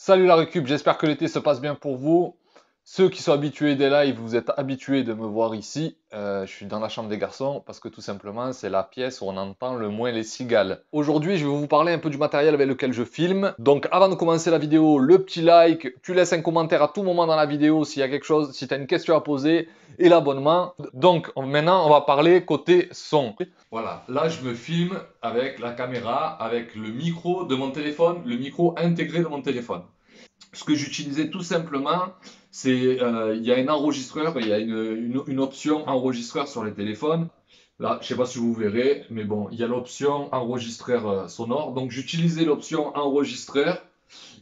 Salut la récup, j'espère que l'été se passe bien pour vous. Ceux qui sont habitués des lives, vous êtes habitués de me voir ici. Je suis dans la chambre des garçons parce que tout simplement c'est la pièce où on entend le moins les cigales. Aujourd'hui je vais vous parler un peu du matériel avec lequel je filme. Donc avant de commencer la vidéo, le petit like, tu laisses un commentaire à tout moment dans la vidéo s'il y a quelque chose, si tu as une question à poser et l'abonnement. Donc maintenant on va parler côté son. Voilà, là je me filme avec la caméra, avec le micro de mon téléphone, le micro intégré de mon téléphone. Ce que j'utilisais tout simplement, c'est il y a un enregistreur, il y a une option enregistreur sur les téléphones. Là, je sais pas si vous verrez, mais bon, il y a l'option enregistreur sonore. Donc j'utilisais l'option enregistreur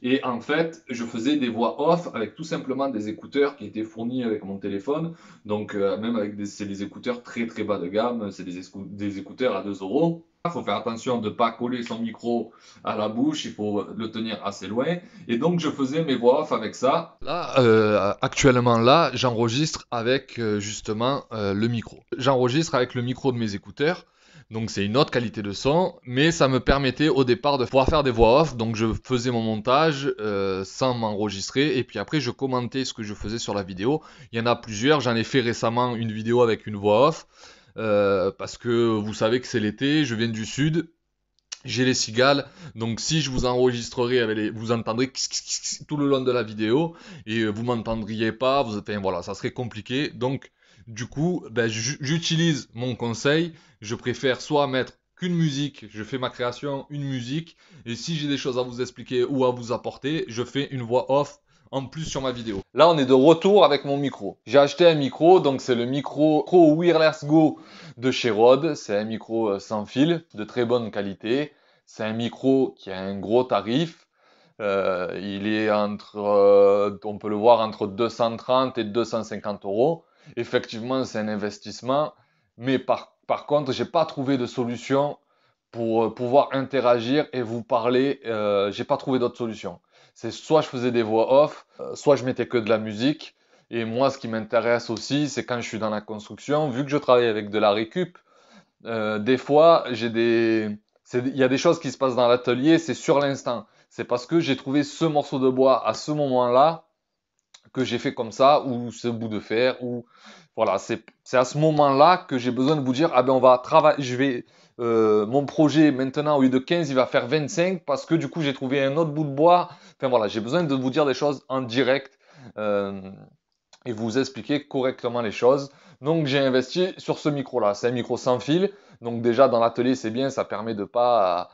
et en fait, je faisais des voix off avec tout simplement des écouteurs qui étaient fournis avec mon téléphone. Donc même avec c'est des écouteurs très très bas de gamme, c'est des écouteurs à 2 euros. Il faut faire attention de ne pas coller son micro à la bouche, il faut le tenir assez loin. Et donc je faisais mes voix off avec ça. Là, actuellement là, j'enregistre avec justement le micro. J'enregistre avec le micro de mes écouteurs. Donc c'est une autre qualité de son, mais ça me permettait au départ de pouvoir faire des voix off. Donc je faisais mon montage sans m'enregistrer et puis après je commentais ce que je faisais sur la vidéo. Il y en a plusieurs, j'en ai fait récemment une vidéo avec une voix off parce que vous savez que c'est l'été, je viens du sud. J'ai les cigales, donc si je vous enregistrerai, vous entendrez tout le long de la vidéo et vous m'entendriez pas, enfin voilà, ça serait compliqué. Donc du coup, ben, j'utilise mon conseil. Je préfère soit mettre qu'une musique, je fais ma création, une musique, et si j'ai des choses à vous expliquer ou à vous apporter, je fais une voix off en plus sur ma vidéo. Là, on est de retour avec mon micro. J'ai acheté un micro, donc c'est le micro Pro Wireless Go de chez Rode. C'est un micro sans fil, de très bonne qualité. C'est un micro qui a un gros tarif. Il est on peut le voir entre 230 et 250 euros. Effectivement, c'est un investissement, mais par contre, j'ai pas trouvé de solution pour pouvoir interagir et vous parler. J'ai pas trouvé d'autre solution. C'est soit je faisais des voix off, soit je mettais que de la musique. Et moi, ce qui m'intéresse aussi, c'est quand je suis dans la construction, vu que je travaille avec de la récup, des fois, il y a des choses qui se passent dans l'atelier, c'est sur l'instant. C'est parce que j'ai trouvé ce morceau de bois à ce moment-là que j'ai fait comme ça, ou ce bout de fer, ou voilà, c'est à ce moment-là que j'ai besoin de vous dire, ah ben on va travailler, mon projet maintenant au lieu de 15, il va faire 25 parce que du coup j'ai trouvé un autre bout de bois. Enfin voilà, j'ai besoin de vous dire des choses en direct. Euh, et vous expliquer correctement les choses. Donc j'ai investi sur ce micro-là. C'est un micro sans fil. Donc déjà dans l'atelier c'est bien, ça permet de pas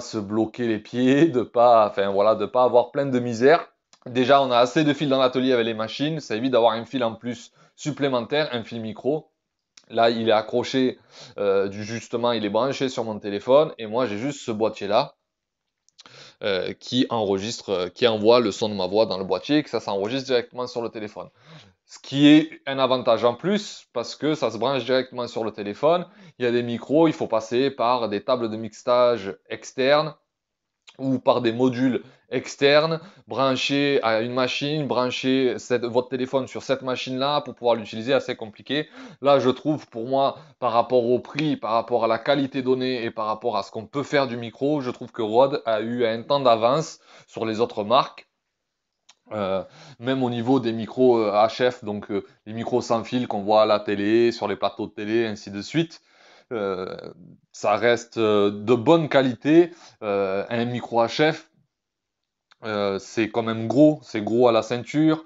se bloquer les pieds, enfin voilà, de pas avoir plein de misère. Déjà on a assez de fils dans l'atelier avec les machines, ça évite d'avoir un fil en plus supplémentaire, un fil micro. Là il est accroché, justement il est branché sur mon téléphone et moi j'ai juste ce boîtier-là qui enregistre, qui envoie le son de ma voix dans le boîtier et que ça s'enregistre directement sur le téléphone. Ce qui est un avantage en plus parce que ça se branche directement sur le téléphone. Il y a des micros, il faut passer par des tables de mixage externes ou par des modules externes, brancher à une machine, brancher votre téléphone sur cette machine-là pour pouvoir l'utiliser, assez compliqué. Là, je trouve pour moi, par rapport au prix, par rapport à la qualité donnée et par rapport à ce qu'on peut faire du micro, je trouve que Rode a eu un temps d'avance sur les autres marques. Euh, Même au niveau des micros HF, donc les micros sans fil qu'on voit à la télé, sur les plateaux de télé, ainsi de suite, euh, ça reste de bonne qualité. Un micro HF, c'est quand même gros, c'est gros à la ceinture.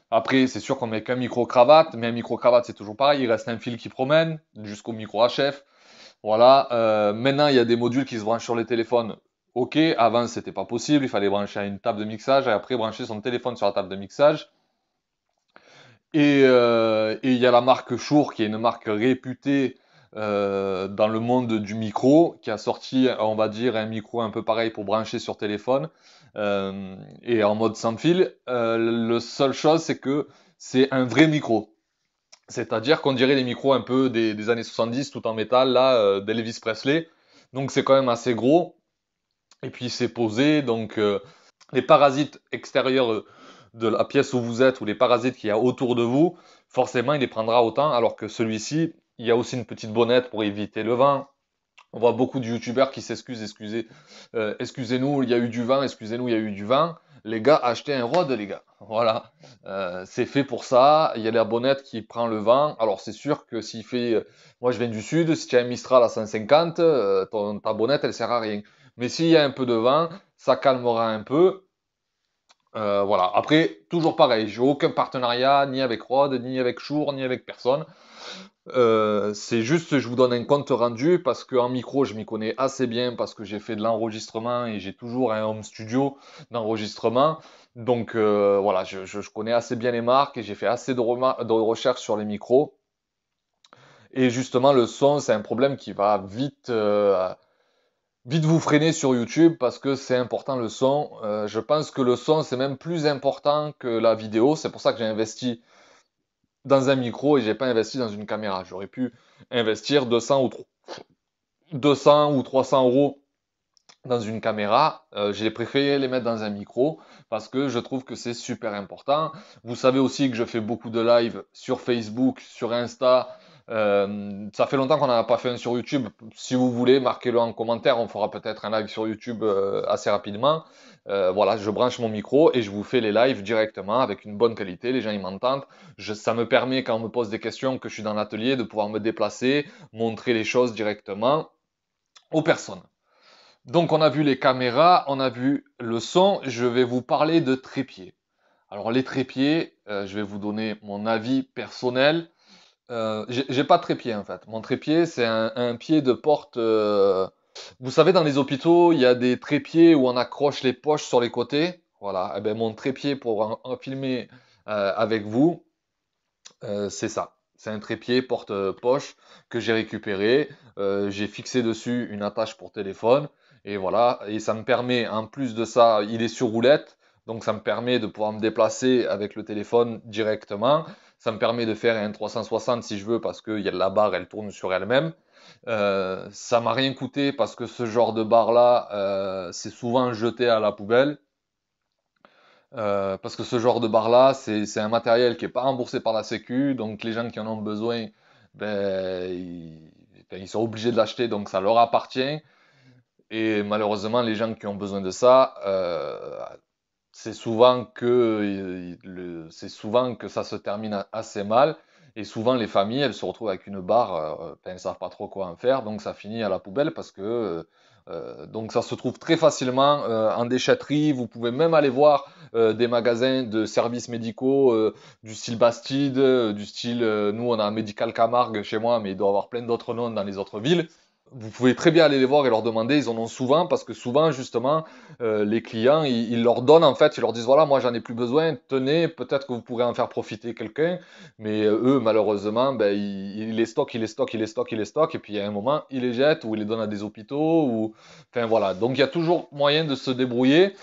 Après, c'est sûr qu'on met qu'un micro-cravate, mais un micro-cravate, c'est toujours pareil, il reste un fil qui promène jusqu'au micro HF. Voilà. Maintenant, il y a des modules qui se branchent sur les téléphones. Ok, avant, c'était pas possible, il fallait brancher à une table de mixage et après brancher son téléphone sur la table de mixage. Et il y a la marque Shure, qui est une marque réputée dans le monde du micro, qui a sorti, on va dire, un micro un peu pareil pour brancher sur téléphone et en mode sans fil. Le seule chose, c'est que c'est un vrai micro. C'est-à-dire qu'on dirait les micros un peu des années 70, tout en métal, là, d'Elvis Presley. Donc c'est quand même assez gros. Et puis c'est posé, donc les parasites extérieurs de la pièce où vous êtes ou les parasites qu'il y a autour de vous, forcément il les prendra autant, alors que celui-ci, il y a aussi une petite bonnette pour éviter le vent. On voit beaucoup de youtubeurs qui s'excusent, excusez-nous, il y a eu du vent, excusez-nous, il y a eu du vent. les gars, achetez un Rode, les gars. Voilà, c'est fait pour ça. Il y a la bonnette qui prend le vent. Alors c'est sûr que s'il fait, moi je viens du sud, si tu as un Mistral à 150, ta bonnette elle sert à rien. Mais s'il y a un peu de vent, ça calmera un peu. Voilà. Après, toujours pareil, j'ai aucun partenariat ni avec Rode, ni avec Shure, ni avec personne. C'est juste, je vous donne un compte rendu parce qu'en micro, je m'y connais assez bien parce que j'ai fait de l'enregistrement et j'ai toujours un home studio d'enregistrement. Donc voilà, je connais assez bien les marques et j'ai fait assez de recherches sur les micros. Et justement, le son, c'est un problème qui va vite vous freiner sur YouTube parce que c'est important le son. Je pense que le son, c'est même plus important que la vidéo. C'est pour ça que j'ai investi dans un micro et j'ai pas investi dans une caméra. J'aurais pu investir 200 ou 300 euros dans une caméra. J'ai préféré les mettre dans un micro parce que je trouve que c'est super important. Vous savez aussi que je fais beaucoup de live sur Facebook, sur Insta. Ça fait longtemps qu'on n'en a pas fait un sur YouTube. Si vous voulez, marquez-le en commentaire. On fera peut-être un live sur YouTube assez rapidement. Voilà, je branche mon micro et je vous fais les lives directement avec une bonne qualité. Les gens ils m'entendent. Ça me permet quand on me pose des questions que je suis dans l'atelier de pouvoir me déplacer, montrer les choses directement aux personnes. Donc on a vu les caméras, on a vu le son, je vais vous parler de trépied. Alors les trépieds, je vais vous donner mon avis personnel. J'ai pas de trépied en fait. Mon trépied c'est un pied de porte. Vous savez dans les hôpitaux il y a des trépieds où on accroche les poches sur les côtés. Voilà. Eh ben, mon trépied pour en filmer avec vous, c'est ça. C'est un trépied porte-poche que j'ai récupéré. J'ai fixé dessus une attache pour téléphone. Et voilà. Et ça me permet, en plus de ça, il est sur roulette. Donc ça me permet de pouvoir me déplacer avec le téléphone directement. Ça me permet de faire un 360 si je veux parce que la barre, elle tourne sur elle-même. Ça m'a rien coûté parce que ce genre de barre-là, c'est souvent jeté à la poubelle. Parce que ce genre de bar-là, c'est un matériel qui n'est pas remboursé par la Sécu, donc les gens qui en ont besoin, ben, ils sont obligés de l'acheter, donc ça leur appartient. Et malheureusement, les gens qui ont besoin de ça, c'est souvent que ça se termine assez mal. Et souvent, les familles, elles se retrouvent avec une barre, elles ne savent pas trop quoi en faire, donc ça finit à la poubelle parce que donc ça se trouve très facilement en déchetterie. Vous pouvez même aller voir des magasins de services médicaux du style Bastide, du style, nous on a un Médical Camargue chez moi, mais il doit y avoir plein d'autres noms dans les autres villes. Vous pouvez très bien aller les voir et leur demander, ils en ont souvent, parce que souvent, justement, les clients, ils leur donnent, en fait, ils leur disent, voilà, moi, j'en ai plus besoin, tenez, peut-être que vous pourrez en faire profiter quelqu'un, mais eux, malheureusement, ben, ils les stockent, ils les stockent, ils les stockent, ils les stockent, et puis, à un moment, ils les jettent, ou ils les donnent à des hôpitaux, ou... Enfin, voilà. Donc, il y a toujours moyen de se débrouiller.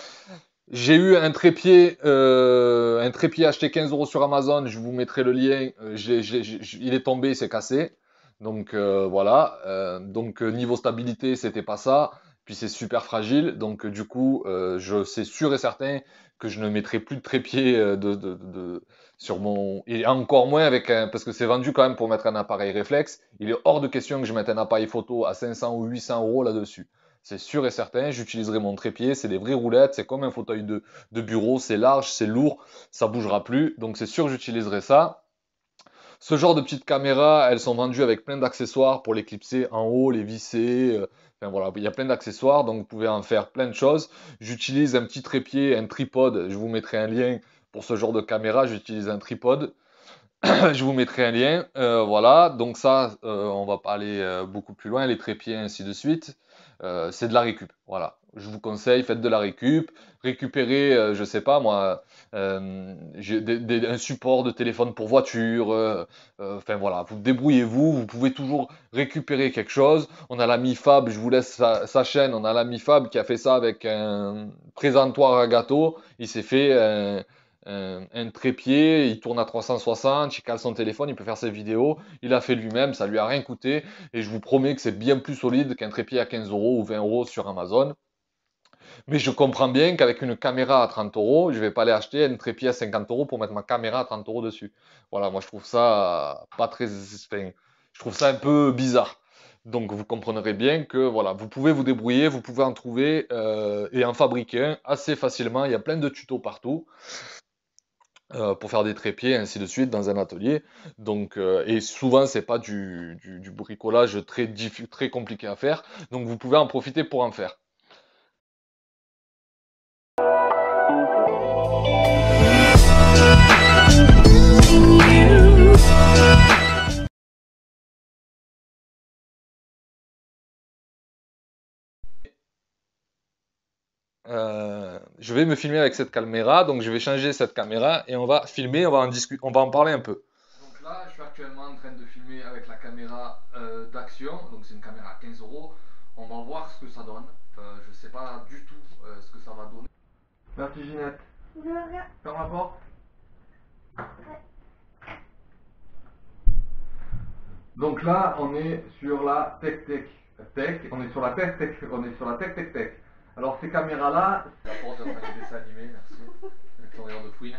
J'ai eu un trépied acheté 15 euros sur Amazon, je vous mettrai le lien. Il est tombé, il s'est cassé. Donc voilà. Donc niveau stabilité, c'était pas ça. Puis c'est super fragile. Donc du coup, je c'est sûr et certain que je ne mettrai plus de trépied sur mon. Et encore moins avec un. Parce que c'est vendu quand même pour mettre un appareil réflexe. Il est hors de question que je mette un appareil photo à 500 ou 800 euros là-dessus. C'est sûr et certain, j'utiliserai mon trépied, c'est des vraies roulettes, c'est comme un fauteuil de bureau, c'est large, c'est lourd, ça bougera plus, donc c'est sûr que j'utiliserai ça. Ce genre de petites caméras, elles sont vendues avec plein d'accessoires pour les clipser en haut, les visser, enfin voilà, il y a plein d'accessoires, donc vous pouvez en faire plein de choses. J'utilise un petit trépied, un tripode, je vous mettrai un lien pour ce genre de caméra, j'utilise un tripode. Je vous mettrai un lien. Voilà, donc ça, on va pas aller beaucoup plus loin, les trépieds, ainsi de suite. C'est de la récup. Voilà, je vous conseille, faites de la récup. Récupérez, je sais pas moi, un support de téléphone pour voiture. Enfin voilà, vous débrouillez-vous. Vous pouvez toujours récupérer quelque chose. On a l'ami Fab, je vous laisse sa chaîne. On a l'ami Fab qui a fait ça avec un présentoir à gâteau. Il s'est fait un trépied, il tourne à 360, il cale son téléphone, il peut faire ses vidéos, il a fait lui-même, ça lui a rien coûté, et je vous promets que c'est bien plus solide qu'un trépied à 15 euros ou 20 euros sur Amazon. Mais je comprends bien qu'avec une caméra à 30 euros, je vais pas aller acheter un trépied à 50 euros pour mettre ma caméra à 30 euros dessus. Voilà, moi je trouve ça pas très, enfin, je trouve ça un peu bizarre. Donc vous comprendrez bien que voilà, vous pouvez vous débrouiller, vous pouvez en trouver et en fabriquer un assez facilement. Il y a plein de tutos partout pour faire des trépieds, ainsi de suite, dans un atelier. Donc, et souvent, c'est pas du bricolage très compliqué à faire. Donc vous pouvez en profiter pour en faire. Je vais me filmer avec cette caméra, donc je vais changer cette caméra et on va filmer, on va en discuter, on va en parler un peu. Donc là, je suis actuellement en train de filmer avec la caméra d'action, donc c'est une caméra à 15 euros. On va voir ce que ça donne. Je sais pas du tout ce que ça va donner. Merci Ginette. De rien. Ferme la porte. Ouais. Donc là, on est sur la Tech, on est sur la Tech. Alors ces caméras-là, la porte est en train de dessin animé, merci. Avec son rire de fouine.